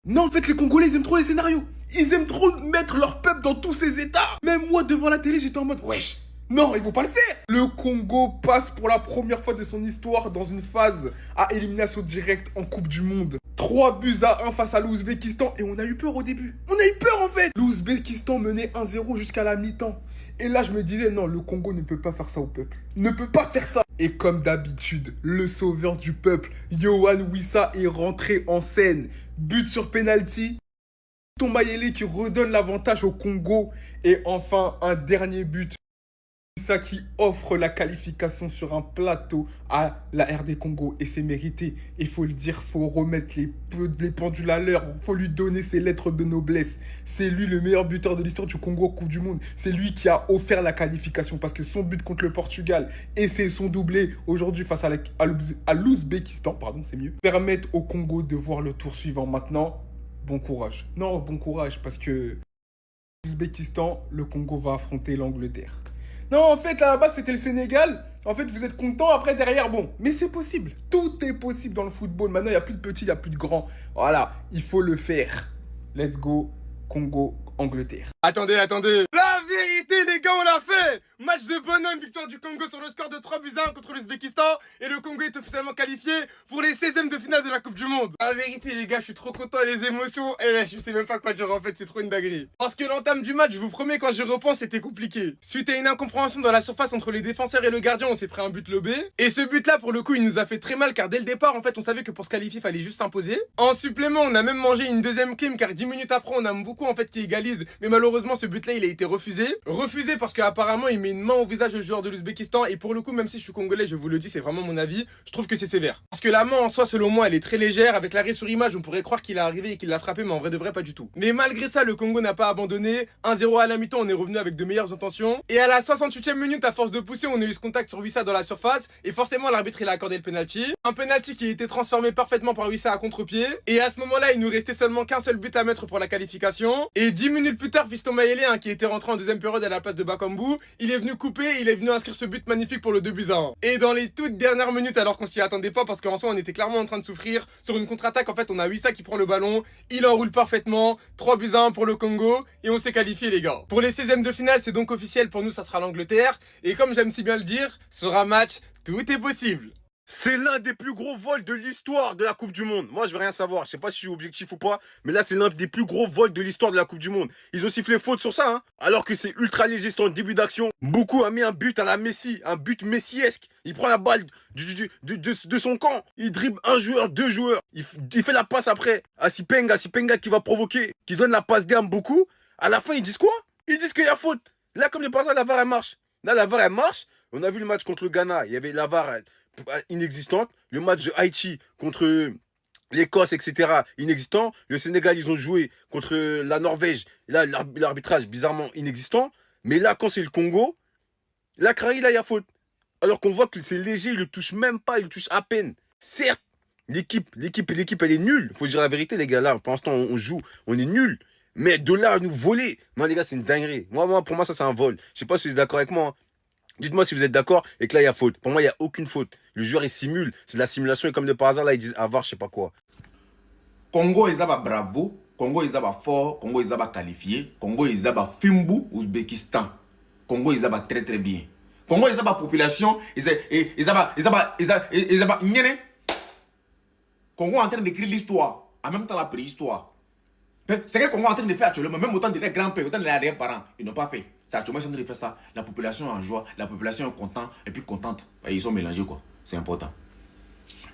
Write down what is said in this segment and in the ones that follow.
Non, en fait, les Congolais, ils aiment trop les scénarios. Ils aiment trop mettre leur peuple dans tous ces états. Même moi, devant la télé, j'étais en mode, wesh, non, ils vont pas le faire. Le Congo passe pour la première fois de son histoire dans une phase à élimination directe en Coupe du Monde. 3-1 face à l'Ouzbékistan et on a eu peur au début. On a eu peur en fait. L'Ouzbékistan menait 1-0 jusqu'à la mi-temps. Et là, je me disais, non, le Congo ne peut pas faire ça au peuple. Ne peut pas faire ça. Et comme d'habitude, le sauveur du peuple, Yohan Wissa, est rentré en scène. But sur penalty. Mayele qui redonne l'avantage au Congo. Et enfin, un dernier but. Wissa qui offre la qualification sur un plateau à la RD Congo. Et c'est mérité. Il faut le dire, il faut remettre les pendules à l'heure. Il faut lui donner ses lettres de noblesse. C'est lui le meilleur buteur de l'histoire du Congo au Coupe du Monde. C'est lui qui a offert la qualification parce que son but contre le Portugal et c'est son doublé aujourd'hui face à l'Ouzbékistan, pardon, c'est mieux, permettent au Congo de voir le tour suivant. Maintenant, bon courage. Non, bon courage parce que l'Ouzbékistan, le Congo va affronter l'Angleterre. Non, en fait, là-bas, c'était le Sénégal. En fait, vous êtes content, après, derrière, bon. Mais c'est possible. Tout est possible dans le football. Maintenant, il n'y a plus de petits, il n'y a plus de grands. Voilà, il faut le faire. Let's go, Congo, Angleterre. Attendez. La vérité, les gars, on l'a fait. Match de bonhomme, victoire du Congo sur le score de 3-1 contre l'Ouzbékistan. Et le Congo est officiellement qualifié pour les 16e de finale de la Coupe du Monde. La vérité, les gars, je suis trop content, les émotions. Et là, je sais même pas quoi dire, en fait, c'est trop une dinguerie. Parce que l'entame du match, je vous promets, quand je repense, c'était compliqué. Suite à une incompréhension dans la surface entre les défenseurs et le gardien, on s'est pris un but lobé. Et ce but-là, pour le coup, il nous a fait très mal, car dès le départ, en fait, on savait que pour se qualifier, il fallait juste s'imposer. En supplément, on a même mangé une deuxième clim, car 10 minutes après, on a beaucoup, en fait, qui égalise. Mais malheureusement, ce but-là, il a été refusé. Refusé parce qu'apparemment, il met une main au visage au joueur de l'Ouzbékistan. Et pour le coup, même si je suis congolais, je vous le dis, c'est vraiment mon avis, je trouve que c'est sévère. Parce que la main en soi, selon moi, elle est très légère. Avec l'arrêt sur image, on pourrait croire qu'il est arrivé et qu'il l'a frappé, mais en vrai de vrai, pas du tout. Mais malgré ça, le Congo n'a pas abandonné. 1-0 à la mi-temps, on est revenu avec de meilleures intentions. Et à la 68e minute, à force de pousser, on a eu ce contact sur Wissa dans la surface. Et forcément, l'arbitre, il a accordé le penalty. Un penalty qui a été transformé parfaitement par Wissa à contre-pied. Et à ce moment-là, il nous restait seulement qu'un seul but à mettre pour la qualification. Et 10 minutes plus tard, Fiston Mayele, qui était rentré en deuxième période à la place de Bakambu, il est venu couper, il est venu inscrire ce but magnifique pour le 2-1. Et dans les toutes dernières minutes, alors qu'on s'y attendait pas, parce qu'en soi on était clairement en train de souffrir, sur une contre-attaque, en fait on a Wissa qui prend le ballon, il enroule parfaitement, 3-1 pour le Congo, et on s'est qualifié les gars. Pour les 16e de finale, c'est donc officiel, pour nous ça sera l'Angleterre, et comme j'aime si bien le dire, sur un match, tout est possible. C'est l'un des plus gros vols de l'histoire de la Coupe du Monde. Moi, je veux rien savoir. Je sais pas si je suis objectif ou pas. Mais là, c'est l'un des plus gros vols de l'histoire de la Coupe du Monde. Ils ont sifflé faute sur ça, hein. Alors que c'est ultra léger en début d'action. Beaucoup a mis un but à la Messi. Un but messiesque. Il prend la balle de son camp. Il dribble un joueur, deux joueurs. Il fait la passe après à Sipenga. Sipenga qui va provoquer. Qui donne la passe d'arme beaucoup. À la fin, ils disent quoi? Ils disent qu'il y a faute. Là, comme les passants, la VAR, elle marche. Là, la VAR, elle marche. On a vu le match contre le Ghana. Il y avait la VAR inexistante. Le match de Haïti contre l'Écosse, etc. inexistant. Le Sénégal, ils ont joué contre la Norvège. Là, l'arbitrage, bizarrement, inexistant. Mais là, quand c'est le Congo, là, Kraï, là, il y a faute. Alors qu'on voit que c'est léger, il le touche même pas, il le touche à peine. Certes, l'équipe, elle est nulle. Faut dire la vérité, les gars. Là, pour l'instant, on joue, on est nuls. Mais de là à nous voler, non, les gars, c'est une dinguerie. Pour moi, ça, c'est un vol. Je sais pas si vous êtes d'accord avec moi, hein. Dites-moi si vous êtes d'accord et que là, il y a faute. Pour moi, il n'y a aucune faute. Le joueur, il simule. C'est de la simulation et comme de par hasard, là, ils disent avoir, je sais pas quoi. Congo, ils ont bravo. Congo, ils ont fort. Congo, ils ont qualifié. Congo, ils ont Fimbu, Ouzbékistan. Congo, ils ont très très bien. Congo, ils ont population. Ils ont Congo est en train d'écrire l'histoire. En même temps, la préhistoire. C'est ce que Congo est en train de faire actuellement. Même autant de grands-pères, autant de les arrière-parents. Ils n'ont pas fait. C'est actuellement, ils sont en train de faire ça. La population est en joie. La population est contente. Et puis contente. Et ils sont mélangés, quoi. C'est important.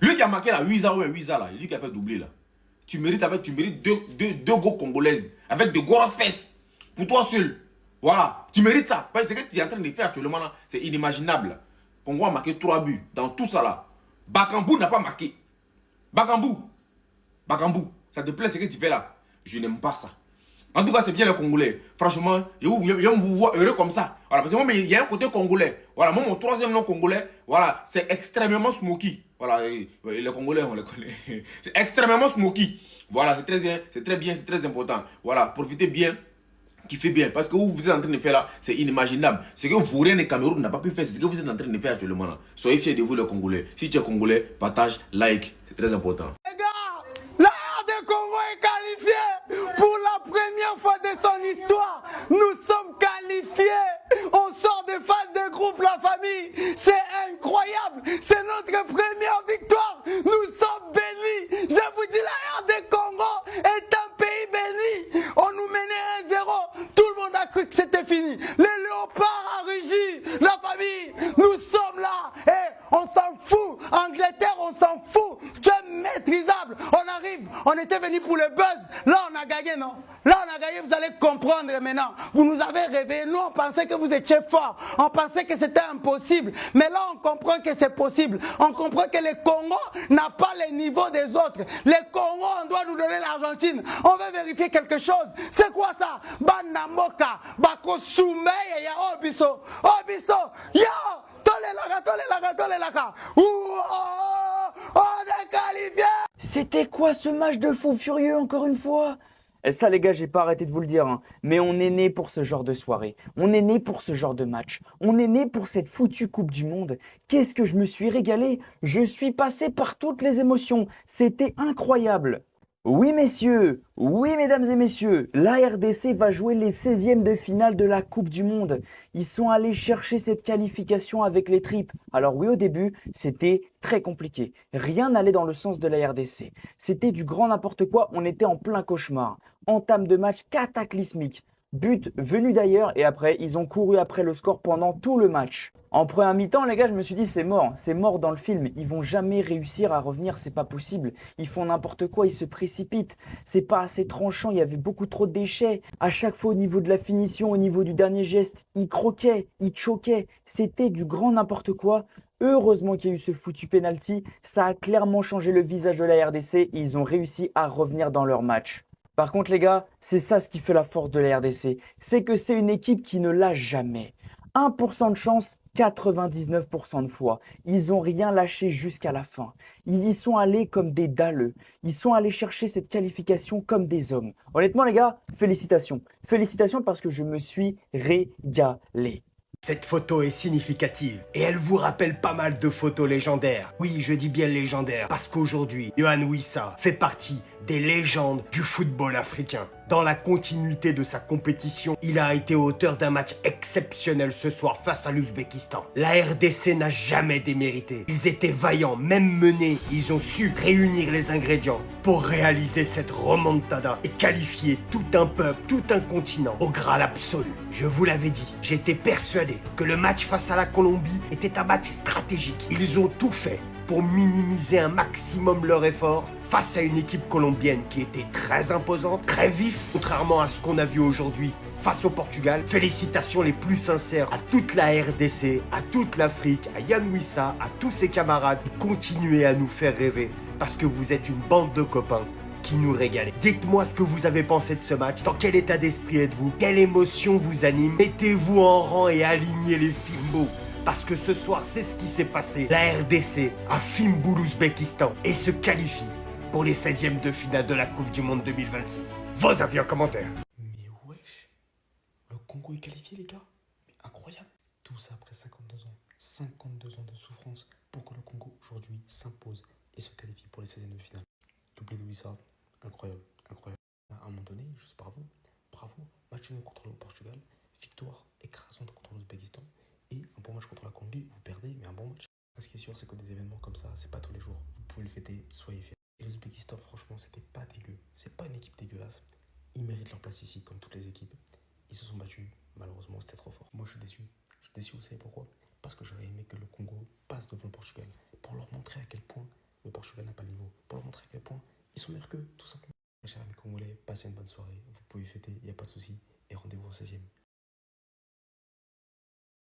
Lui qui a marqué la Wissa là. Lui qui a fait doubler, là. Tu mérites deux go congolaises. Avec de grosses fesses. Pour toi seul. Voilà. Tu mérites ça. Parce que ce que tu es en train de faire actuellement, là, c'est inimaginable. Congo a marqué 3 buts. Dans tout ça, là. Bakambu n'a pas marqué. Bakambu. Ça te plaît ce que tu fais là? Je n'aime pas ça. En tout cas, c'est bien les Congolais. Franchement, je vous vois heureux comme ça. Voilà, parce que moi, il y a un côté congolais. Voilà, moi, mon troisième nom congolais, voilà, c'est extrêmement smoky. Voilà, les Congolais, on les connaît. C'est extrêmement smoky. Voilà, c'est très bien, c'est très important. Voilà, profitez bien, kiffez bien. Parce que vous êtes en train de faire là, c'est inimaginable. Ce que vous, rien de Cameroun n'a pas pu faire, c'est ce que vous êtes en train de faire actuellement là. Soyez fiers de vous, les Congolais. Si tu es Congolais, partage, like, c'est très important. Les gars, la RD Congo est qualifiée. est un pays béni. On nous menait 1-0. Tout le monde a cru que c'était fini. Les léopards a rugi. La famille, nous sommes là. Et on s'en fout. Angleterre, on s'en fout. Tu es maîtrisable. On arrive. On était venu pour le buzz. Là, on a gagné, non? Là, on a gagné. Vous allez comprendre maintenant. Vous nous avez réveillés. Nous, on pensait que vous étiez forts. On pensait que c'était impossible. Mais là, on comprend que c'est possible. On comprend que le Congo n'a pas le niveau des autres. Le Congo, on doit nous donner l'Argentine. On veut vérifier quelque chose. C'est quoi ça? Banamboka, Bako Soumeye, ya Obiso. Obiso, yo! Tolelaka. On est qualifié! C'était quoi ce match de fou furieux encore une fois? Et ça les gars, j'ai pas arrêté de vous le dire, hein. Mais on est né pour ce genre de soirée, on est né pour ce genre de match, on est né pour cette foutue Coupe du Monde. Qu'est-ce que je me suis régalé, je suis passé par toutes les émotions, c'était incroyable. Oui messieurs, oui mesdames et messieurs, la RDC va jouer les 16e de finale de la Coupe du Monde. Ils sont allés chercher cette qualification avec les tripes. Alors oui, au début, c'était très compliqué. Rien n'allait dans le sens de la RDC. C'était du grand n'importe quoi, on était en plein cauchemar. Entame de match cataclysmique. But venu d'ailleurs et après, ils ont couru après le score pendant tout le match. En première mi-temps, les gars, je me suis dit c'est mort dans le film. Ils vont jamais réussir à revenir, c'est pas possible. Ils font n'importe quoi, ils se précipitent. C'est pas assez tranchant, il y avait beaucoup trop de déchets. À chaque fois au niveau de la finition, au niveau du dernier geste, ils croquaient, ils choquaient. C'était du grand n'importe quoi. Heureusement qu'il y a eu ce foutu penalty, ça a clairement changé le visage de la RDC et ils ont réussi à revenir dans leur match. Par contre les gars, c'est ça ce qui fait la force de la RDC, c'est que c'est une équipe qui ne lâche jamais. 1% de chance, 99% de fois. Ils n'ont rien lâché jusqu'à la fin. Ils y sont allés comme des dalleux. Ils sont allés chercher cette qualification comme des hommes. Honnêtement les gars, félicitations. Félicitations parce que je me suis régalé. Cette photo est significative et elle vous rappelle pas mal de photos légendaires. Oui, je dis bien légendaires parce qu'aujourd'hui, Yohan Wissa fait partie des légendes du football africain. Dans la continuité de sa compétition, il a été auteur d'un match exceptionnel ce soir face à l'Ouzbékistan. La RDC n'a jamais démérité. Ils étaient vaillants, même menés. Ils ont su réunir les ingrédients pour réaliser cette remontada et qualifier tout un peuple, tout un continent au Graal absolu. Je vous l'avais dit, j'étais persuadé que le match face à la Colombie était un match stratégique. Ils ont tout fait pour minimiser un maximum leur effort face à une équipe colombienne qui était très imposante, très vif, contrairement à ce qu'on a vu aujourd'hui face au Portugal. Félicitations les plus sincères à toute la RDC, à toute l'Afrique, à Yohan Wissa, à tous ses camarades. Continuez à nous faire rêver parce que vous êtes une bande de copains qui nous régalez. Dites-moi ce que vous avez pensé de ce match, dans quel état d'esprit êtes-vous, quelle émotion vous anime. Mettez-vous en rang et alignez les firmos. Parce que ce soir, c'est ce qui s'est passé. La RDC a Fimbou l'Ouzbékistan et se qualifie pour les 16e de finale de la Coupe du Monde 2026. Vos avis en commentaire. Mais wesh, le Congo est qualifié les gars. Mais incroyable. Tout ça après 52 ans. 52 ans de souffrance pour que le Congo aujourd'hui s'impose et se qualifie pour les 16e de finale. Doublé de Wissa, incroyable. À un moment donné, juste bravo. Match nul contre le Portugal. Victoire écrasante contre l'Ouzbékistan. Et un bon match contre la Colombie, vous perdez, mais un bon match. Ce qui est sûr, c'est que des événements comme ça, c'est pas tous les jours. Vous pouvez le fêter, soyez fiers. Et l'Ouzbékistan, franchement, c'était pas dégueu. C'est pas une équipe dégueulasse. Ils méritent leur place ici, comme toutes les équipes. Ils se sont battus, malheureusement, c'était trop fort. Moi, je suis déçu. Vous savez pourquoi? Parce que j'aurais aimé que le Congo passe devant le Portugal. Pour leur montrer à quel point le Portugal n'a pas le niveau. Pour leur montrer à quel point ils sont meilleurs qu'eux, tout simplement. Mes chers amis congolais, passez une bonne soirée. Vous pouvez fêter, il n'y a pas de souci. Et rendez-vous au 16e.